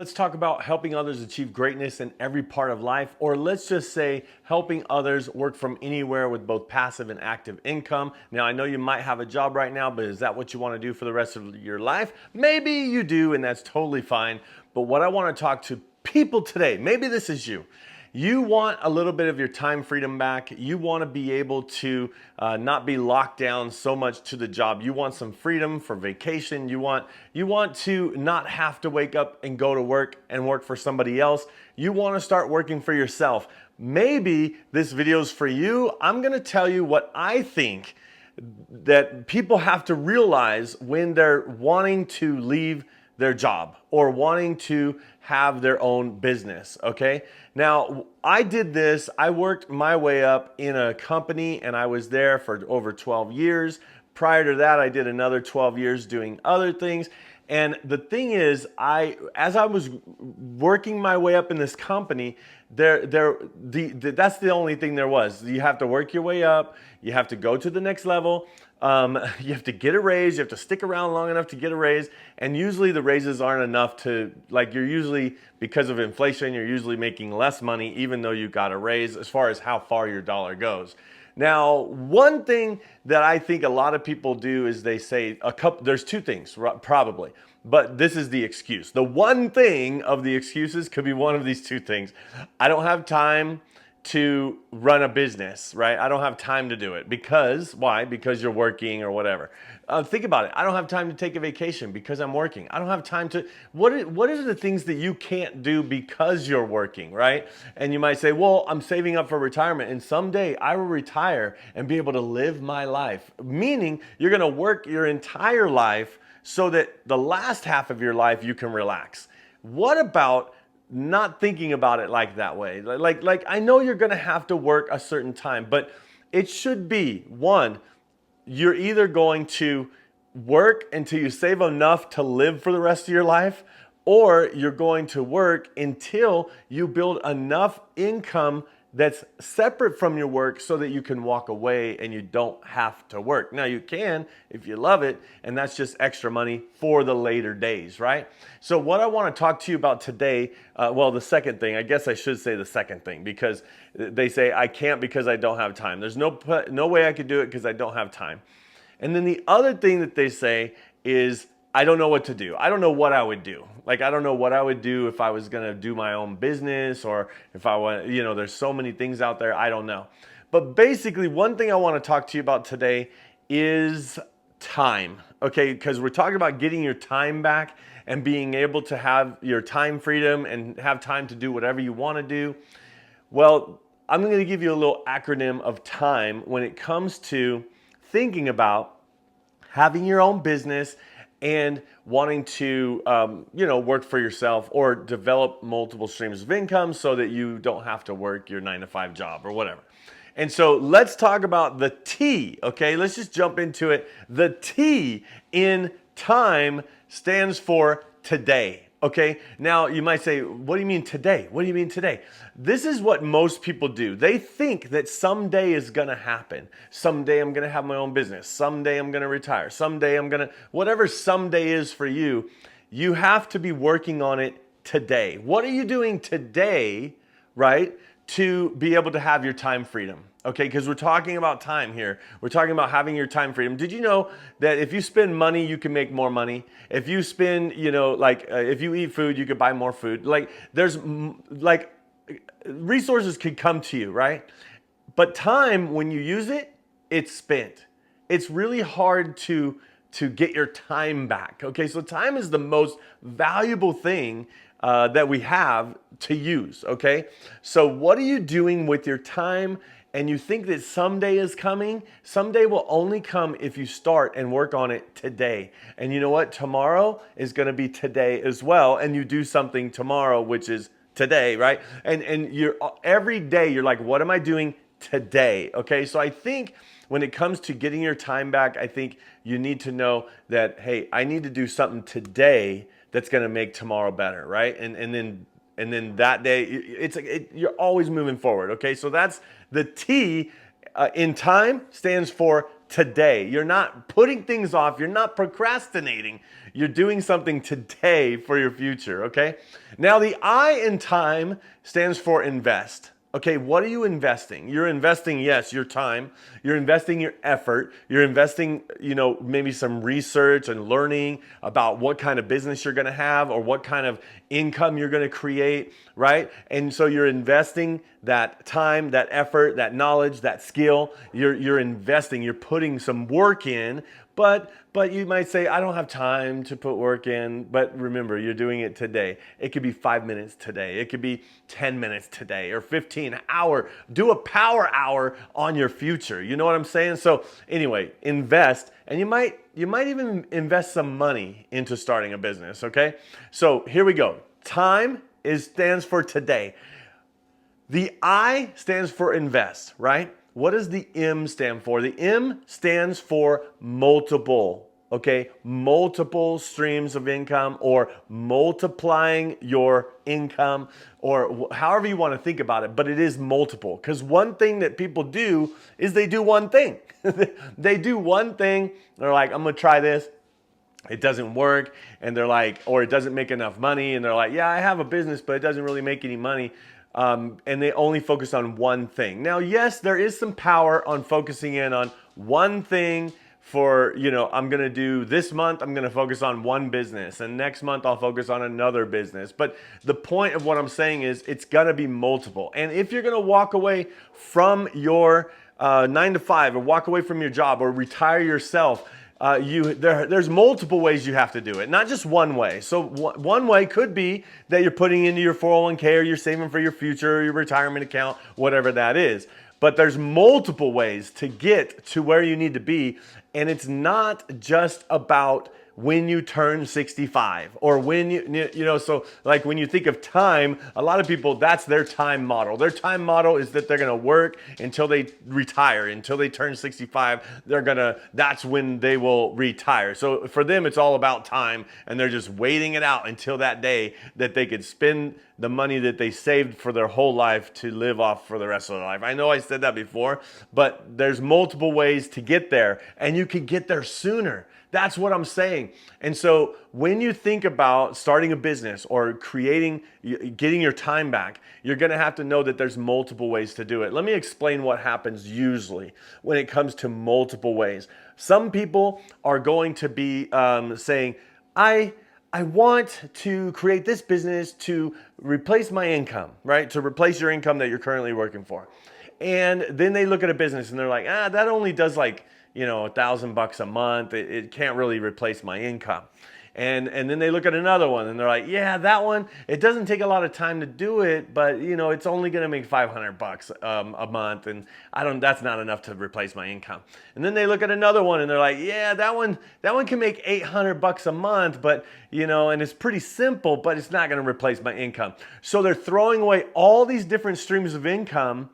Let's talk about helping others achieve greatness in every part of life, or let's just say helping others work from anywhere with both passive and active income. Now, I know you might have a job right now, but is that what you want to do for the rest of your life? Maybe you do, and that's totally fine. But what I want to talk to people today, maybe this is you. You want a little bit of your time freedom back. You want to be able to not be locked down so much to the job. You want some freedom for vacation. You want to not have to wake up and go to work and work for somebody else. You want to start working for yourself. Maybe this video is for you. I'm going to tell you what I think that people have to realize when they're wanting to leave their job or wanting to have their own business, okay? Now, I did this. I worked my way up in a company and I was there for over 12 years. Prior to that, I did another 12 years doing other things. And the thing is, as I was working my way up in this company, that's the only thing there was. You have to work your way up. You have to go to the next level. You have to get a raise. You have to stick around long enough to get a raise. And usually the raises aren't enough to, like, you're usually, because of inflation, you're usually making less money even though you got a raise as far as how far your dollar goes. Now, one thing that I think a lot of people do is they say there's two things probably, but this is the excuse. The one thing of the excuses could be one of these two things. I don't have time to run a business, right? I don't have time to do it because why? Because you're working or whatever. Think about it. I don't have time to take a vacation because I'm working. I don't have time to, what are the things that you can't do because you're working, right? And you might say, well, I'm saving up for retirement and someday I will retire and be able to live my life. Meaning you're going to work your entire life so that the last half of your life you can relax. What about not thinking about it like that way? Like I know you're going to have to work a certain time, but it should be one, you're either going to work until you save enough to live for the rest of your life, or you're going to work until you build enough income that's separate from your work so that you can walk away and you don't have to work. Now you can if you love it, and that's just extra money for the later days, right? So what I want to talk to you about today, well, the second thing, I guess I should say the second thing, because they say I can't because I don't have time. There's no way I could do it because I don't have time. And then the other thing that they say is, I don't know what to do. I don't know what I would do. Like, I don't know what I would do if I was going to do my own business, or if I want, there's so many things out there. I don't know. But basically, one thing I want to talk to you about today is time. Okay. Because we're talking about getting your time back and being able to have your time freedom and have time to do whatever you want to do. Well, I'm going to give you a little acronym of time when it comes to thinking about having your own business and wanting to, work for yourself or develop multiple streams of income so that you don't have to work your 9-to-5 job or whatever. And so let's talk about the T, okay? Let's just jump into it. The T in time stands for today. Okay, now you might say, what do you mean today? What do you mean today? This is what most people do. They think that someday is gonna happen. Someday I'm gonna have my own business. Someday I'm gonna retire. Someday I'm gonna, whatever someday is for you, you have to be working on it today. What are you doing today, right, to be able to have your time freedom? Okay, because we're talking about time here. We're talking about having your time freedom. Did you know that if you spend money, you can make more money? If you spend, if you eat food, you could buy more food. Resources could come to you, right? But time, when you use it, it's spent. It's really hard to get your time back. Okay, so time is the most valuable thing that we have to use. Okay, so what are you doing with your time? And you think that someday is coming? Someday will only come if you start and work on it today. And you know what? Tomorrow is going to be today as well. And you do something tomorrow, which is today, right? And you're every day you're like, what am I doing today? Okay, so I think when it comes to getting your time back, I think you need to know that, hey, I need to do something today that's going to make tomorrow better, right? And then that day, you're always moving forward, okay? So that's the T in time stands for today. You're not putting things off. You're not procrastinating. You're doing something today for your future, okay? Now, the I in time stands for invest. Okay, what are you investing? You're investing, yes, your time. You're investing your effort. You're investing, maybe some research and learning about what kind of business you're going to have or what kind of income you're going to create, right? And so you're investing that time, that effort, that knowledge, that skill. You're investing, you're putting some work in, but you might say, I don't have time to put work in. But remember, you're doing it today. It could be 5 minutes today. It could be 10 minutes today or 15 hour. Do a power hour on your future. You know what I'm saying? So anyway, invest, and you might even invest some money into starting a business, okay? So here we go. Time stands for today. The I stands for invest, right? What does the M stand for? The M stands for multiple, okay? Multiple streams of income, or multiplying your income, or however you want to think about it, but it is multiple. Because one thing that people do is they do one thing. They do one thing, they're like, I'm gonna try this. It doesn't work, and they're like, or it doesn't make enough money, and they're like, yeah, I have a business, but it doesn't really make any money. And they only focus on one thing. Now, yes, there is some power on focusing in on one thing for, I'm going to do this month, I'm going to focus on one business, and next month I'll focus on another business. But the point of what I'm saying is it's going to be multiple. And if you're going to walk away from your 9 to 5, or walk away from your job, or retire yourself, there's multiple ways you have to do it, not just one way. So one way could be that you're putting into your 401k, or you're saving for your future, or your retirement account, whatever that is. But there's multiple ways to get to where you need to be, and it's not just about when you turn 65, or when so like when you think of time, a lot of people, that's their time model. Their time model is that they're going to work until they retire, until they turn 65. That's when they will retire. So for them, it's all about time, and they're just waiting it out until that day that they could spend the money that they saved for their whole life to live off for the rest of their life. I know I said that before, but there's multiple ways to get there, and you can get there sooner. That's what I'm saying. And so when you think about starting a business or getting your time back, you're going to have to know that there's multiple ways to do it. Let me explain what happens usually when it comes to multiple ways. Some people are going to be saying, I want to create this business to replace my income, right? To replace your income that you're currently working for. And then they look at a business and they're like, that only does like, $1,000 a month. It can't really replace my income. And then they look at another one and they're like, yeah, that one, it doesn't take a lot of time to do it, but it's only going to make $500 a month, and that's not enough to replace my income. And then they look at another one and they're like, yeah, that one can make $800 a month, but and it's pretty simple, but it's not going to replace my income. So they're throwing away all these different streams of income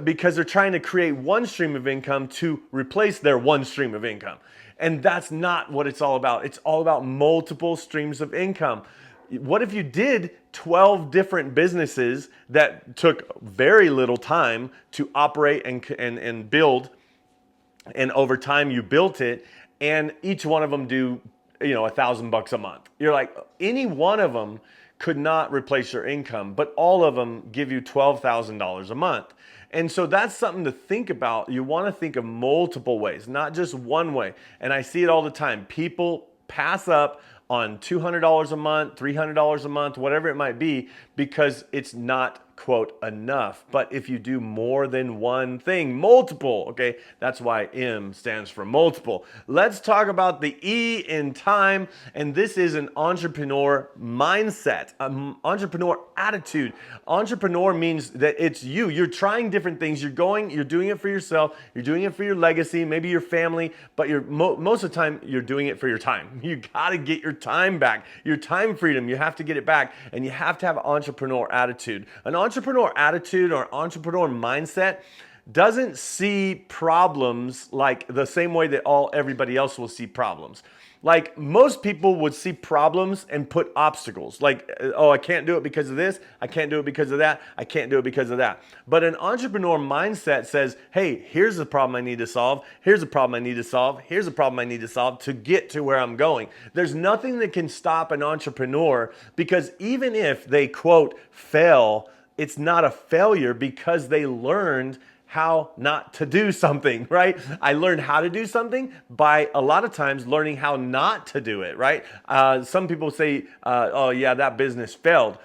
because they're trying to create one stream of income to replace their one stream of income. And that's not what it's all about. It's all about multiple streams of income. What if you did 12 different businesses that took very little time to operate and build, and over time you built it, and each one of them do $1,000 a month? You're like, any one of them could not replace your income, but all of them give you $12,000 a month. And so that's something to think about. You want to think of multiple ways, not just one way. And I see it all the time. People pass up on $200 a month, $300 a month, whatever it might be, because it's not, quote, enough. But if you do more than one thing, multiple, okay, that's why M stands for multiple. Let's talk about the E in time, and this is an entrepreneur mindset, an entrepreneur attitude. Entrepreneur means that it's you. You're trying different things. You're doing it for yourself. You're doing it for your legacy, maybe your family, but most of the time you're doing it for your time. You got to get your time back, your time freedom. You have to get it back, and you have to have an entrepreneur attitude. An entrepreneur attitude or entrepreneur mindset doesn't see problems like the same way that everybody else will see problems. Like most people would see problems and put obstacles. Like, oh, I can't do it because of this. I can't do it because of that. I can't do it because of that. But an entrepreneur mindset says, hey, here's the problem I need to solve. Here's the problem I need to solve. Here's the problem I need to solve to get to where I'm going. There's nothing that can stop an entrepreneur, because even if they, quote, fail, it's not a failure because they learned how not to do something, right? I learned how to do something by a lot of times learning how not to do it, right? Some people say, oh yeah, that business failed.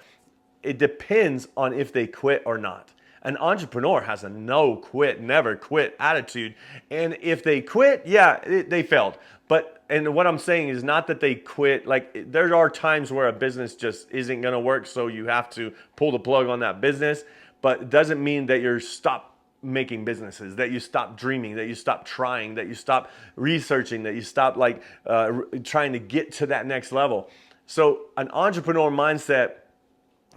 It depends on if they quit or not. An entrepreneur has a no quit, never quit attitude. And if they quit, yeah, they failed. And what I'm saying is not that they quit. Like, there are times where a business just isn't going to work, so you have to pull the plug on that business. But it doesn't mean that you're stopped making businesses, that you stop dreaming, that you stop trying, that you stop researching, that you stop trying to get to that next level. So an entrepreneur mindset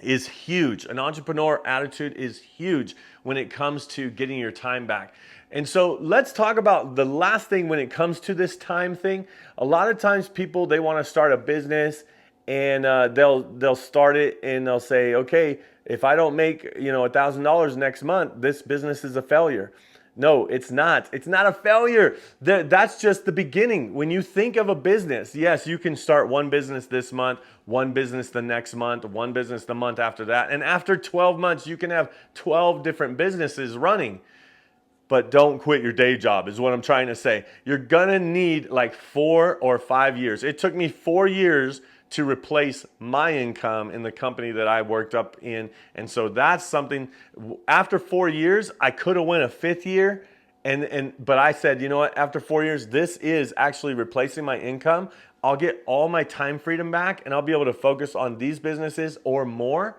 is huge. An entrepreneur attitude is huge when it comes to getting your time back. And so let's talk about the last thing when it comes to this time thing. A lot of times people, they want to start a business, and they'll start it and they'll say, okay, if I don't make $1,000 next month, this business is a failure. No, it's not. It's not a failure. That's just the beginning. When you think of a business, yes, you can start one business this month, one business the next month, one business the month after that. And after 12 months, you can have 12 different businesses running. But don't quit your day job is what I'm trying to say. You're gonna need like 4 or 5 years. It took me 4 years to replace my income in the company that I worked up in. And so that's something, after 4 years, I could have went a 5th year. But I said, you know what, after 4 years, this is actually replacing my income. I'll get all my time freedom back, and I'll be able to focus on these businesses or more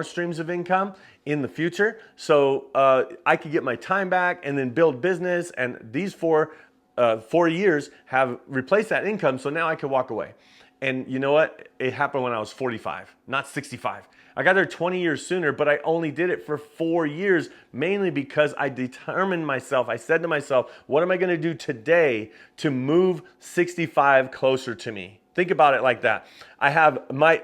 streams of income in the future. So I could get my time back and then build business. And these 4 years have replaced that income. So now I can walk away. And you know what? It happened when I was 45, not 65. I got there 20 years sooner, but I only did it for 4 years, mainly because I determined myself. I said to myself, what am I going to do today to move 65 closer to me? Think about it like that. I have my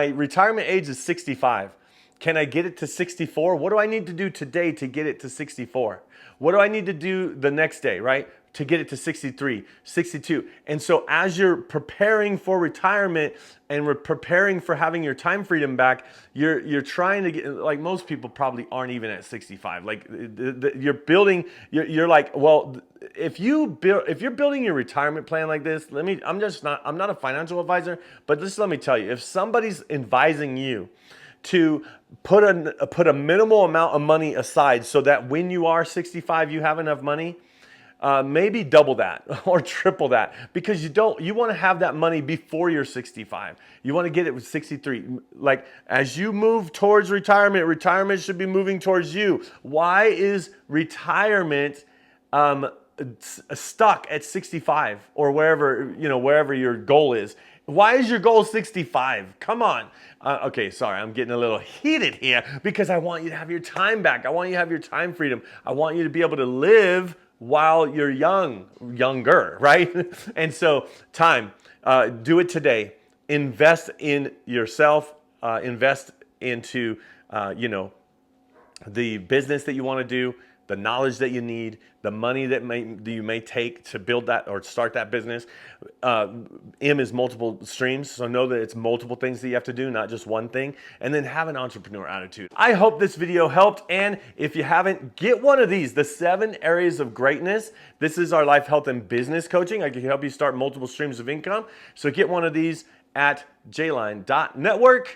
retirement age is 65. Can I get it to 64? What do I need to do today to get it to 64? What do I need to do the next day, right? To get it to 63, 62. And so as you're preparing for retirement and preparing for having your time freedom back, you're trying to get, like most people probably aren't even at 65. Like you're building, you're like, well, if you're building your retirement plan like this, I'm not a financial advisor, but let me tell you, if somebody's advising you to put a minimal amount of money aside so that when you are 65, you have enough money, maybe double that or triple that, because you want to have that money before you're 65. You want to get it with 63. Like as you move towards retirement should be moving towards you. Why is retirement stuck at 65 or wherever your goal is? Why is your goal 65? Come on. Okay, sorry, I'm getting a little heated here because I want you to have your time back. I want you to have your time freedom. I want you to be able to live while you're younger, right? And so time, do it today. Invest in yourself. Invest into, the business that you want to do, the knowledge that you need, the money that you may take to build that or start that business. M is multiple streams, so know that it's multiple things that you have to do, not just one thing. And then have an entrepreneur attitude. I hope this video helped, and if you haven't, get one of these, the 7 areas of greatness. This is our life, health, and business coaching. I can help you start multiple streams of income. So get one of these at jline.network.